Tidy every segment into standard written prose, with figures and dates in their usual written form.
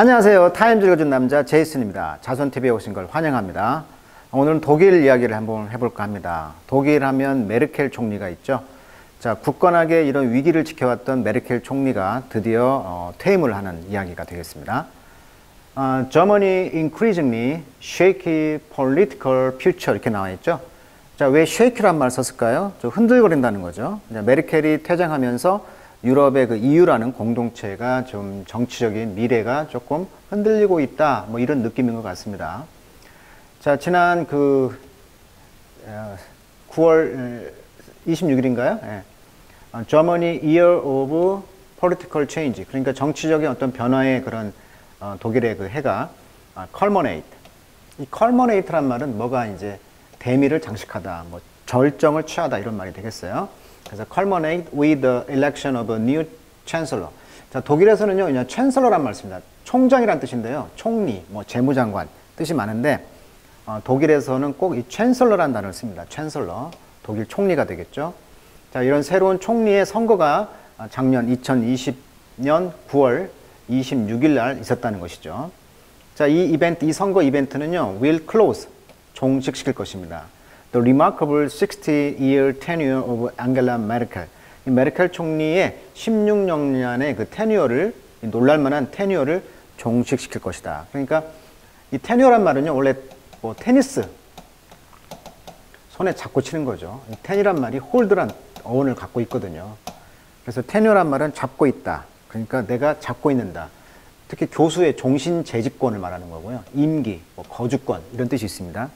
안녕하세요. 타임즈 읽어준 남자 제이슨입니다. 자손TV에 오신 걸 환영합니다. 오늘은 독일 이야기를 한번 해볼까 합니다. 독일 하면 메르켈 총리가 있죠. 자, 굳건하게 이런 위기를 지켜왔던 메르켈 총리가 드디어 퇴임을 하는 이야기가 되겠습니다. Germany increasingly shaky political future 이렇게 나와 있죠. 자, 왜 shaky란 말 썼을까요? 좀 흔들거린다는 거죠. 메르켈이 퇴장하면서 유럽의 그 EU라는 공동체가 좀 정치적인 미래가 조금 흔들리고 있다. 뭐 이런 느낌인 것 같습니다. 자, 지난 9월 26일인가요? 예. Germany Year of Political Change. 그러니까 정치적인 어떤 변화의 그런 독일의 그 해가 culminate. 이 culminate란 말은 뭐가 이제 대미를 장식하다, 뭐 절정을 취하다 이런 말이 되겠어요. 그래서 culminate with the election of a new chancellor. 자, 독일에서는요, 그냥 chancellor란 말 씁니다. 총장이란 뜻인데요. 총리, 뭐 재무장관 뜻이 많은데 독일에서는 꼭 이 chancellor란 단어를 씁니다. chancellor, 독일 총리가 되겠죠. 자, 이런 새로운 총리의 선거가 작년 2020년 9월 26일 날 있었다는 것이죠. 자, 이 선거 이벤트는요, will close, 종식시킬 것입니다. The remarkable 60-year tenure of Angela Merkel. 이 메르켈 총리의 16년의 그 테뉴어를, 놀랄만한 테뉴어를 종식시킬 것이다. 그러니까 이 테뉴어란 말은요, 원래 뭐 테니스, 손에 잡고 치는 거죠. 이 텐이란 말이 홀드란 어원을 갖고 있거든요. 그래서 테뉴어란 말은 잡고 있다. 그러니까 내가 잡고 있는다. 특히 교수의 종신 재직권을 말하는 거고요. 임기, 뭐 거주권 이런 뜻이 있습니다.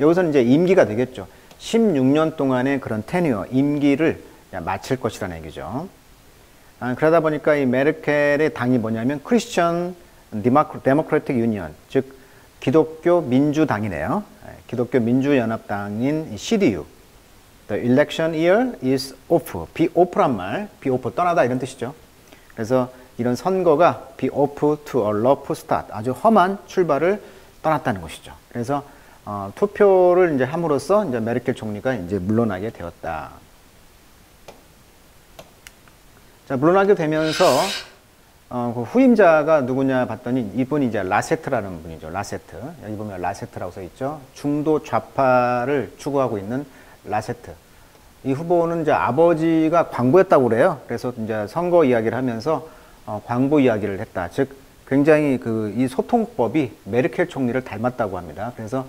여기서는 이제 임기가 되겠죠. 16년 동안의 그런 테뉴어, 임기를 마칠 것이라는 얘기죠. 그러다 보니까 이 메르켈의 당이 뭐냐면 크리스천 데모크래틱 유니언, 즉 기독교 민주당이네요. 기독교 민주연합당인 CDU. The election year is off. be off란 말, be off 떠나다 이런 뜻이죠. 그래서 이런 선거가 be off to a rough start, 아주 험한 출발을 떠났다는 것이죠. 그래서 투표를 이제 함으로써 이제 메르켈 총리가 이제 물러나게 되었다. 자, 물러나게 되면서 그 후임자가 누구냐 봤더니 이분이 이제 라세트라는 분이죠. 라세트. 여기 보면 라세트라고 써 있죠. 중도 좌파를 추구하고 있는 라세트. 이 후보는 이제 아버지가 광부였다고 그래요. 그래서 이제 선거 이야기를 하면서 광부 이야기를 했다. 즉 굉장히 이 소통법이 메르켈 총리를 닮았다고 합니다. 그래서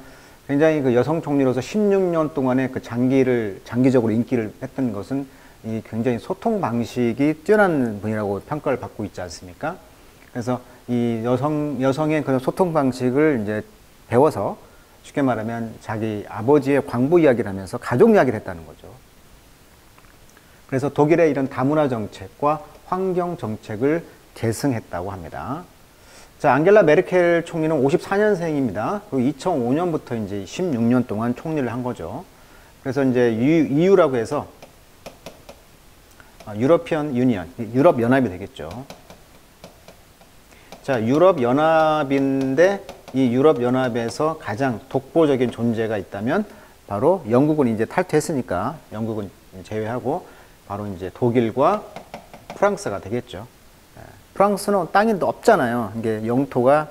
굉장히 그 여성 총리로서 16년 동안의 그 장기적으로 인기를 했던 것은 이 굉장히 소통 방식이 뛰어난 분이라고 평가를 받고 있지 않습니까? 그래서 이 여성의 그런 소통 방식을 이제 배워서 쉽게 말하면 자기 아버지의 광부 이야기를 하면서 가족 이야기를 했다는 거죠. 그래서 독일의 이런 다문화 정책과 환경 정책을 계승했다고 합니다. 자, 앙겔라 메르켈 총리는 54년생입니다. 그리고 2005년부터 이제 16년 동안 총리를 한 거죠. 그래서 이제 EU라고 해서 유러피언 유니언, 유럽 연합이 되겠죠. 자, 유럽 연합인데 이 유럽 연합에서 가장 독보적인 존재가 있다면 바로 영국은 이제 탈퇴했으니까 영국은 제외하고 바로 이제 독일과 프랑스가 되겠죠. 프랑스는 땅이 넓잖아요. 이게 영토가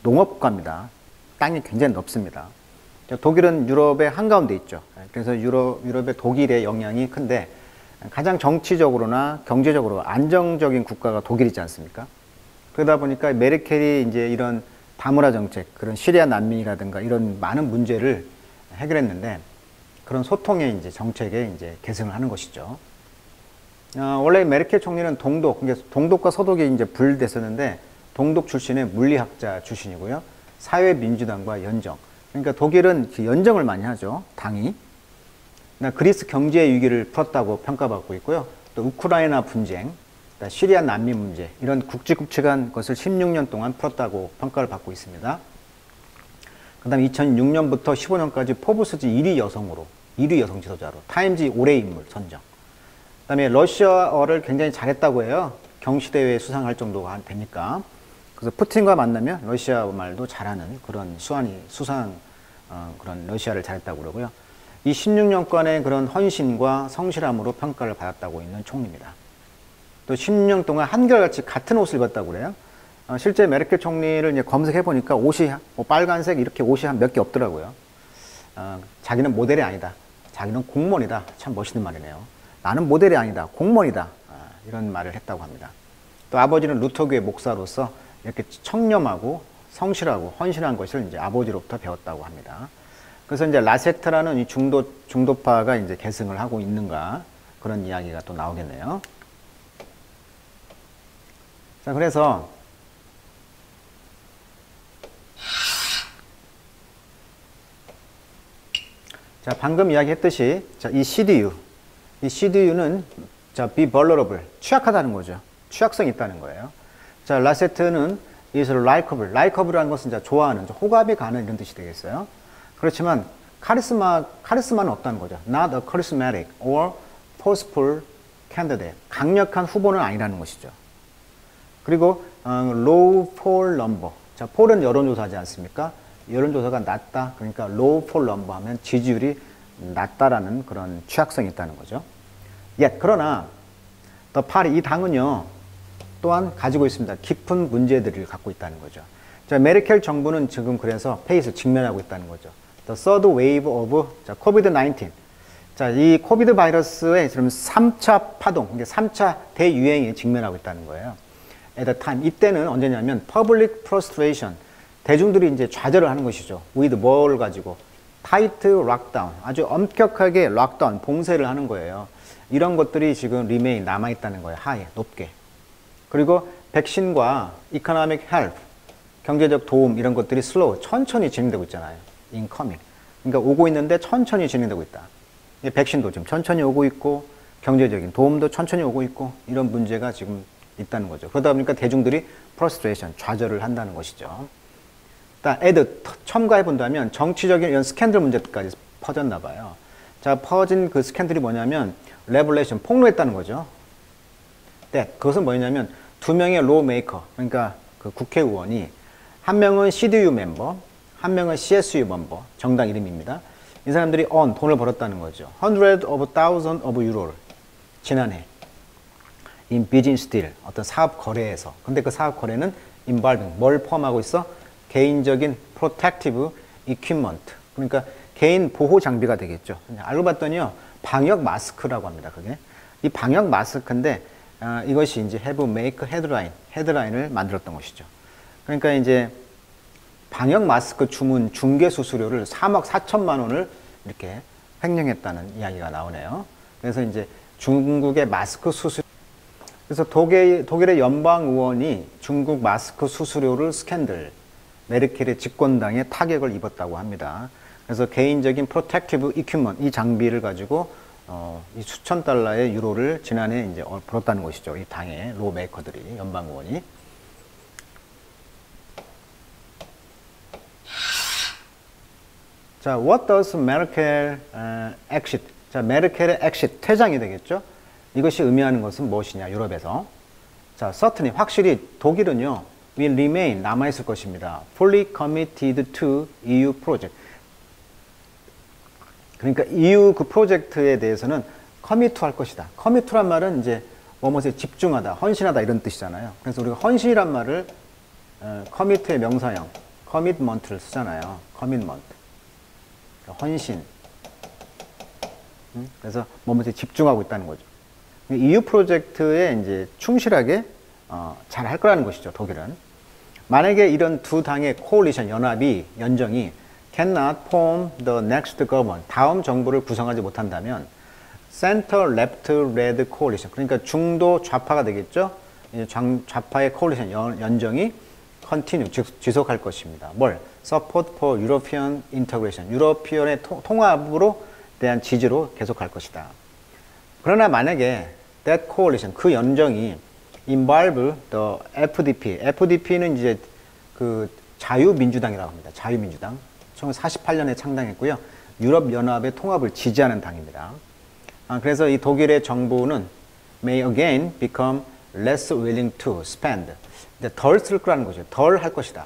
농업국가입니다. 땅이 굉장히 넓습니다. 독일은 유럽의 한가운데 있죠. 그래서 유럽의 독일의 영향이 큰데 가장 정치적으로나 경제적으로 안정적인 국가가 독일이지 않습니까? 그러다 보니까 메르켈이 이제 이런 다문화 정책, 그런 시리아 난민이라든가 이런 많은 문제를 해결했는데 그런 소통의 이제 정책에 이제 계승을 하는 것이죠. 원래 메르켈 총리는 동독과 서독이 이제 분리됐었는데 동독 출신의 물리학자 출신이고요. 사회민주당과 연정. 그러니까 독일은 연정을 많이 하죠. 당이. 그리스 경제 위기를 풀었다고 평가받고 있고요. 또 우크라이나 분쟁, 시리아 난민 문제 이런 굵직굵직한 것을 16년 동안 풀었다고 평가를 받고 있습니다. 그 다음에 2006년부터 15년까지 포브스지 1위 여성 지도자로 타임지 올해의 인물 선정. 그 다음에 러시아어를 굉장히 잘했다고 해요. 경시대회 수상할 정도가 되니까. 그래서 푸틴과 만나면 러시아 말도 잘하는 그런 그런 러시아를 잘했다고 그러고요. 이 16년간의 그런 헌신과 성실함으로 평가를 받았다고 있는 총리입니다. 또 16년 동안 한결같이 같은 옷을 입었다고 그래요. 실제 메르켈 총리를 이제 검색해 보니까 옷이 뭐 빨간색 이렇게 옷이 한 몇 개 없더라고요. 자기는 모델이 아니다. 자기는 공무원이다. 참 멋있는 말이네요. 나는 모델이 아니다. 공무원이다. 이런 말을 했다고 합니다. 또 아버지는 루터교의 목사로서 이렇게 청렴하고 성실하고 헌신한 것을 이제 아버지로부터 배웠다고 합니다. 그래서 이제 라세트라는 이 중도파가 이제 계승을 하고 있는가 그런 이야기가 또 나오겠네요. 자, 그래서 자, 방금 이야기했듯이 자, 이 CDU는 자, be vulnerable, 취약하다는 거죠. 취약성이 있다는 거예요. 자, 라세트는 is likable. likable라는 것은 이제 좋아하는, 호감이 가는 이런 뜻이 되겠어요. 그렇지만 카리스마는 없다는 거죠. Not a charismatic or forceful candidate. 강력한 후보는 아니라는 것이죠. 그리고 low poll number. 자, 폴은 여론조사지 않습니까? 여론조사가 낮다. 그러니까 low poll number 하면 지지율이 낮다라는 그런 취약성이 있다는 거죠. 그러나 the party, 이 당은요 또한 가지고 있습니다. 깊은 문제들을 갖고 있다는 거죠. 자, 메르켈 정부는 지금 그래서 페이스 직면하고 있다는 거죠. The third wave of COVID-19. 자, 이 코비드 바이러스의 지금 3차 파동, 이게 3차 대유행에 직면하고 있다는 거예요. At the time, 이때는 언제냐면 public prostration, 대중들이 이제 좌절을 하는 것이죠. with 뭘 가지고 tight lockdown, 아주 엄격하게 락다운, 봉쇄를 하는 거예요. 이런 것들이 지금 remain 남아있다는 거예요. 하에, 높게. 그리고 백신과 economic help, 경제적 도움 이런 것들이 slow, 천천히 진행되고 있잖아요. incoming. 그러니까 오고 있는데 천천히 진행되고 있다. 백신도 지금 천천히 오고 있고 경제적인 도움도 천천히 오고 있고 이런 문제가 지금 있다는 거죠. 그러다 보니까 대중들이 frustration, 좌절을 한다는 것이죠. 일단 첨가해 본다면 정치적인 이런 스캔들 문제까지 퍼졌나 봐요. 자, 퍼진 그 스캔들이 뭐냐면 레블레이션, 폭로했다는 거죠. 그것은 뭐냐면 두 명의 로메이커, 그러니까 그 국회의원이 한 명은 CDU 멤버, 한 명은 CSU 멤버, 정당 이름입니다. 이 사람들이 돈을 벌었다는 거죠. Hundreds of thousands of euro를 지난해 in business deal, 어떤 사업 거래에서. 근데 그 사업 거래는 involving, 뭘 포함하고 있어? 개인적인 protective equipment, 그러니까 개인 보호 장비가 되겠죠. 알고 봤더니요, 방역 마스크라고 합니다. 그게 이 방역 마스크인데 이것이 이제 have make 헤드라인을 만들었던 것이죠. 그러니까 이제 방역 마스크 주문 중개 수수료를 3억 4천만 원을 이렇게 횡령했다는 이야기가 나오네요. 그래서 이제 중국의 마스크 수수료, 그래서 독일의 연방 의원이 중국 마스크 수수료를 스캔들, 메르켈의 집권당에 타격을 입었다고 합니다. 그래서 개인적인 프로텍티브 이큐먼, 이 장비를 가지고 이 수천 달러의 유로를 지난해 이제 벌었다는 것이죠. 이 당의 로메이커들이, 연방 의원이. 자, what does Merkel exit? 자, 메르켈의 exit, 퇴장이 되겠죠. 이것이 의미하는 것은 무엇이냐, 유럽에서. 자, certainly, 확실히 독일은요, will remain, 남아있을 것입니다. fully committed to EU project. 그러니까 EU 그 프로젝트에 대해서는 commit 할 것이다. commit 란 말은 이제 뭐뭐에 집중하다, 헌신하다 이런 뜻이잖아요. 그래서 우리가 헌신이란 말을 commit의 명사형, commitment를 쓰잖아요. commitment. 헌신. 그래서 뭐뭐에 집중하고 있다는 거죠. EU 프로젝트에 이제 충실하게 잘 할 거라는 것이죠, 독일은. 만약에 이런 두 당의 코올리션, 연합이, 연정이 cannot form the next government, 다음 정부를 구성하지 못한다면 center left red coalition, 그러니까 중도 좌파가 되겠죠. 좌파의 coalition, 연정이 continue, 지속할 것입니다. 뭘? support for European integration, 유러피언의 통합으로 대한 지지로 계속할 것이다. 그러나 만약에 that coalition, 그 연정이 involve the FDP, FDP는 이제 그 자유민주당이라고 합니다. 자유민주당. 1948년에 창당했고요. 유럽연합의 통합을 지지하는 당입니다. 그래서 이 독일의 정부는 may again become less willing to spend. 덜 쓸 거라는 거죠. 덜 할 것이다.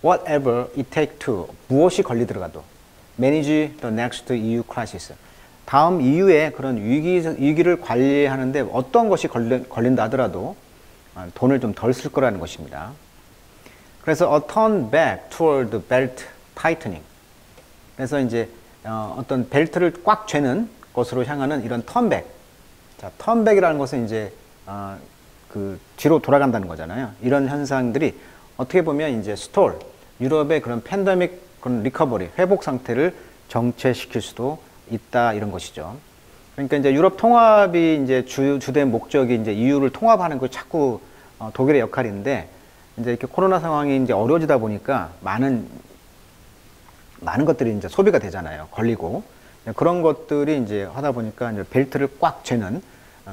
Whatever it takes to, 무엇이 걸리더라도 manage the next EU crisis. 다음 EU의 그런 위기를 관리하는데 어떤 것이 걸린다 하더라도 돈을 좀 덜 쓸 거라는 것입니다. 그래서 a turn back toward belt tightening. 그래서 이제 어떤 벨트를 꽉 죄는 것으로 향하는 이런 턴백. 자, 턴백이라는 것은 이제 그 뒤로 돌아간다는 거잖아요. 이런 현상들이 어떻게 보면 이제 스톨, 유럽의 그런 팬데믹 그런 리커버리, 회복 상태를 정체시킬 수도 있다 이런 것이죠. 그러니까 이제 유럽 통합이 이제 주된 목적이 이제 EU를 통합하는 거 자꾸 독일의 역할인데 이제 이렇게 코로나 상황이 이제 어려워지다 보니까 많은 것들이 이제 소비가 되잖아요. 걸리고 그런 것들이 이제 하다 보니까 이제 벨트를 꽉 죄는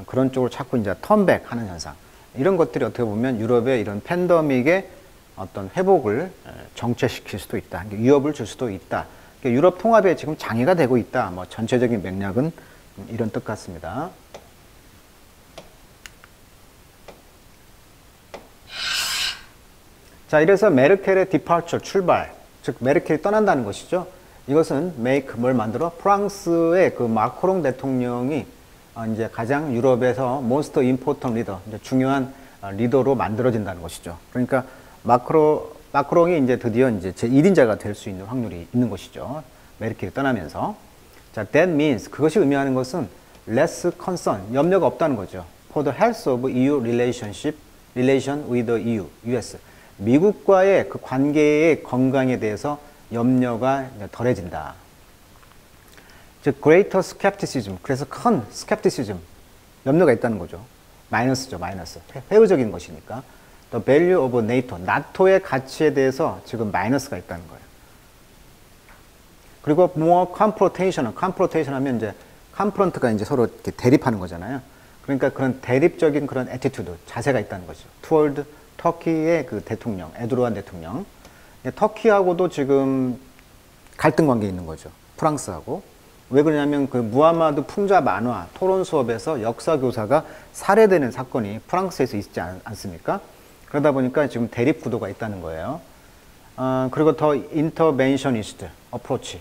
그런 쪽으로 자꾸 이제 턴백 하는 현상. 이런 것들이 어떻게 보면 유럽의 이런 팬데믹의 어떤 회복을 정체시킬 수도 있다. 위협을 줄 수도 있다. 유럽 통합에 지금 장애가 되고 있다. 뭐 전체적인 맥락은 이런 뜻 같습니다. 자, 이래서 메르켈의 departure, 출발, 즉 메르켈이 떠난다는 것이죠. 이것은 make 뭘 만들어? 프랑스의 그 마크롱 대통령이 이제 가장 유럽에서 most important leader, 이제 중요한 리더로 만들어진다는 것이죠. 그러니까 마크롱이 이제 드디어 이제 제1인자가 될 수 있는 확률이 있는 것이죠. 메르켈이 떠나면서. 자, that means 그것이 의미하는 것은 less concern, 염려가 없다는 거죠. For the health of EU relation with the EU, US. 미국과의 그 관계의 건강에 대해서 염려가 덜해진다. 즉, greater skepticism. 그래서 큰 skepticism, 염려가 있다는 거죠. 마이너스죠, 마이너스. 회의적인 것이니까. The value of NATO, 나토의 가치에 대해서 지금 마이너스가 있다는 거예요. 그리고 more confrontation 하면 이제 confront가 이제 서로 이렇게 대립하는 거잖아요. 그러니까 그런 대립적인 그런 attitude, 자세가 있다는 거죠. toward 터키의 그 대통령, 에르도안 대통령. 터키하고도 지금 갈등 관계에 있는 거죠. 프랑스하고. 왜 그러냐면 그 무하마드 풍자 만화 토론 수업에서 역사 교사가 살해되는 사건이 프랑스에서 있지 않습니까? 그러다 보니까 지금 대립 구도가 있다는 거예요. 그리고 더 인터벤셔니스트 어프로치.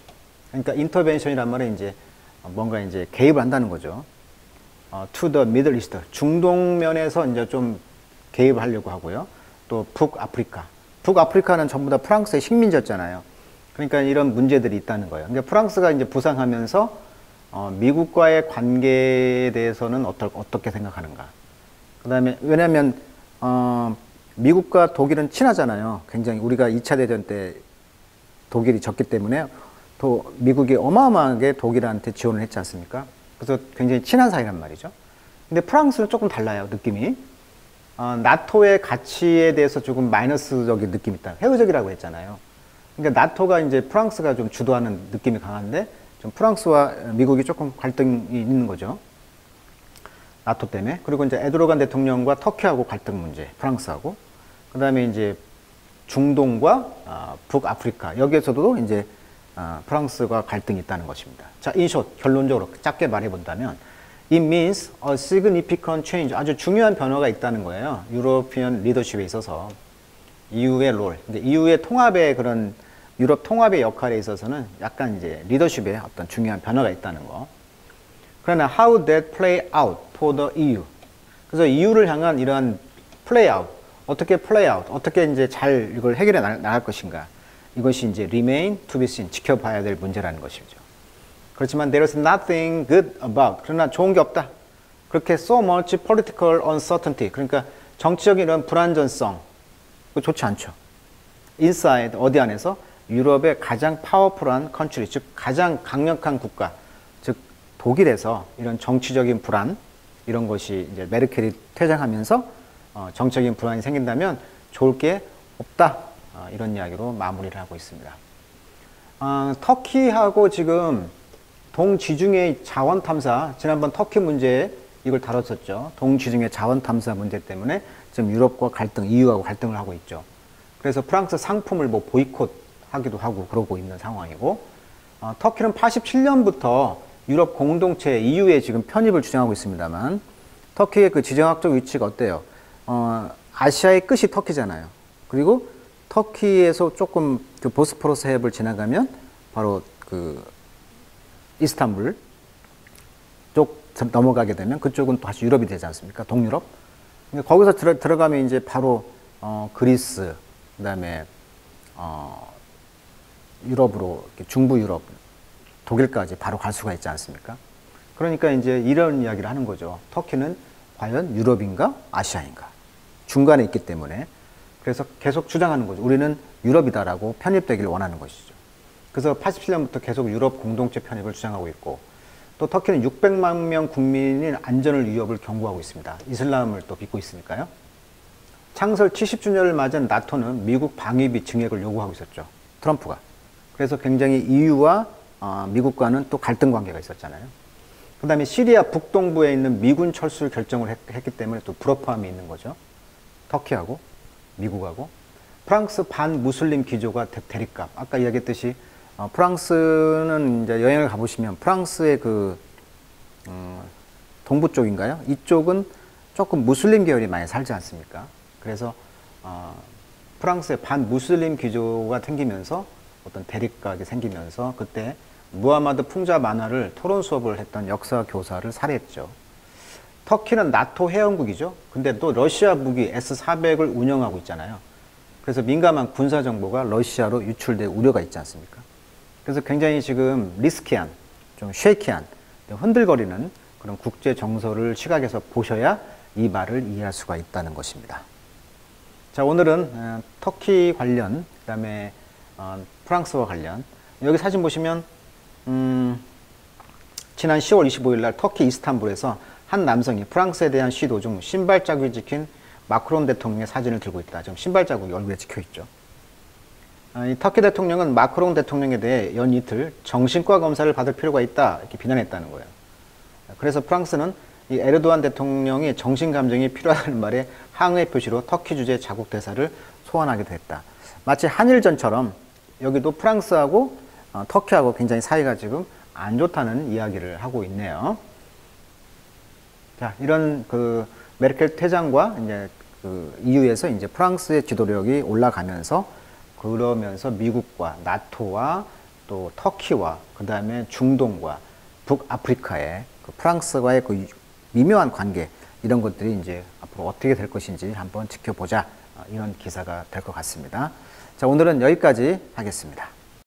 그러니까 인터벤션이란 말은 이제 뭔가 이제 개입을 한다는 거죠. to the Middle East. 중동 면에서 이제 좀 개입을 하려고 하고요. 또 북아프리카. 북아프리카는 전부 다 프랑스의 식민지였잖아요. 그러니까 이런 문제들이 있다는 거예요. 그러니까 프랑스가 이제 부상하면서 미국과의 관계에 대해서는 어떻게 생각하는가. 그 다음에 왜냐하면 미국과 독일은 친하잖아요. 굉장히 우리가 2차 대전 때 독일이 졌기 때문에 또 미국이 어마어마하게 독일한테 지원을 했지 않습니까? 그래서 굉장히 친한 사이란 말이죠. 근데 프랑스는 조금 달라요, 느낌이. 나토의 가치에 대해서 조금 마이너스적인 느낌이 있다. 회의적이라고 했잖아요. 그러니까 나토가 이제 프랑스가 좀 주도하는 느낌이 강한데 좀 프랑스와 미국이 조금 갈등이 있는 거죠. 나토 때문에. 그리고 이제 에르도안 대통령과 터키하고 갈등 문제, 프랑스하고. 그 다음에 이제 중동과 북아프리카. 여기에서도 이제 프랑스가 갈등이 있다는 것입니다. 자, 인숏, 결론적으로 짧게 말해본다면 It means a significant change. 아주 중요한 변화가 있다는 거예요. 유로피언 리더십에 있어서. EU의 롤. EU의 통합의 그런 유럽 통합의 역할에 있어서는 약간 이제 리더십에 어떤 중요한 변화가 있다는 거. 그러나 how that play out for the EU. 그래서 EU를 향한 이러한 play out. 어떻게 play out. 어떻게 이제 잘 이걸 해결해 나갈 것인가. 이것이 이제 remain to be seen. 지켜봐야 될 문제라는 것이죠. 그렇지만 there is nothing good about. 그러나 좋은 게 없다. 그렇게 so much political uncertainty. 그러니까 정치적인 이런 불안전성. 좋지 않죠. inside, 어디 안에서? 유럽의 가장 파워풀한 컨트리, 즉 가장 강력한 국가, 즉 독일에서 이런 정치적인 불안, 이런 것이 이제 메르켈이 퇴장하면서 정치적인 불안이 생긴다면 좋을 게 없다. 이런 이야기로 마무리를 하고 있습니다. 터키하고 지금 동지중해 자원 탐사, 지난번 터키 문제에 이걸 다뤘었죠. 동지중해 자원 탐사 문제 때문에 지금 유럽과 갈등, EU하고 갈등을 하고 있죠. 그래서 프랑스 상품을 뭐 보이콧하기도 하고 그러고 있는 상황이고, 터키는 87년부터 유럽 공동체 EU에 지금 편입을 주장하고 있습니다만, 터키의 그 지정학적 위치가 어때요? 아시아의 끝이 터키잖아요. 그리고 터키에서 조금 그 보스포러스 해협을 지나가면 바로 그 이스탄불 쪽 넘어가게 되면 그쪽은 다시 유럽이 되지 않습니까? 동유럽. 근데 거기서 들어가면 이제 바로 그리스, 그다음에 유럽으로 중부 유럽, 독일까지 바로 갈 수가 있지 않습니까? 그러니까 이제 이런 이야기를 하는 거죠. 터키는 과연 유럽인가 아시아인가 중간에 있기 때문에 그래서 계속 주장하는 거죠. 우리는 유럽이다라고 편입되기를 원하는 것이죠. 그래서 87년부터 계속 유럽 공동체 편입을 주장하고 있고 또 터키는 600만 명 국민인 안전을 위협을 경고하고 있습니다. 이슬람을 또 믿고 있으니까요. 창설 70주년을 맞은 나토는 미국 방위비 증액을 요구하고 있었죠. 트럼프가. 그래서 굉장히 EU와 미국과는 또 갈등 관계가 있었잖아요. 그 다음에 시리아 북동부에 있는 미군 철수 결정을 했기 때문에 또 불협화음이 있는 거죠. 터키하고 미국하고. 프랑스 반무슬림 기조가 대립각. 아까 이야기했듯이 프랑스는 이제 여행을 가보시면 프랑스의 그 동부 쪽인가요? 이쪽은 조금 무슬림 계열이 많이 살지 않습니까? 그래서 프랑스의 반무슬림 기조가 생기면서 어떤 대립각이 생기면서 그때 무하마드 풍자 만화를 토론 수업을 했던 역사 교사를 살해했죠. 터키는 나토 회원국이죠. 근데 또 러시아 무기 S-400을 운영하고 있잖아요. 그래서 민감한 군사 정보가 러시아로 유출될 우려가 있지 않습니까? 그래서 굉장히 지금 리스키한, 좀 쉐이키한, 흔들거리는 그런 국제 정서를 시각에서 보셔야 이 말을 이해할 수가 있다는 것입니다. 자, 오늘은 터키 관련, 그 다음에 프랑스와 관련. 여기 사진 보시면 지난 10월 25일 날 터키 이스탄불에서 한 남성이 프랑스에 대한 시도 중 신발 자국이 찍힌 마크롱 대통령의 사진을 들고 있다. 지금 신발 자국이 얼굴에 찍혀 있죠. 이 터키 대통령은 마크롱 대통령에 대해 연 이틀 정신과 검사를 받을 필요가 있다 이렇게 비난했다는 거예요. 그래서 프랑스는 이 에르도안 대통령이 정신감정이 필요하다는 말에 항의 표시로 터키 주재 자국 대사를 소환하기도 했다. 마치 한일전처럼 여기도 프랑스하고 터키하고 굉장히 사이가 지금 안 좋다는 이야기를 하고 있네요. 자, 이런 그 메르켈 퇴장과 이제 그 EU에서 이제 프랑스의 지도력이 올라가면서 그러면서 미국과 나토와 또 터키와 그 다음에 중동과 북아프리카의 그 프랑스와의 그 미묘한 관계 이런 것들이 이제 앞으로 어떻게 될 것인지 한번 지켜보자 이런 기사가 될 것 같습니다. 자, 오늘은 여기까지 하겠습니다.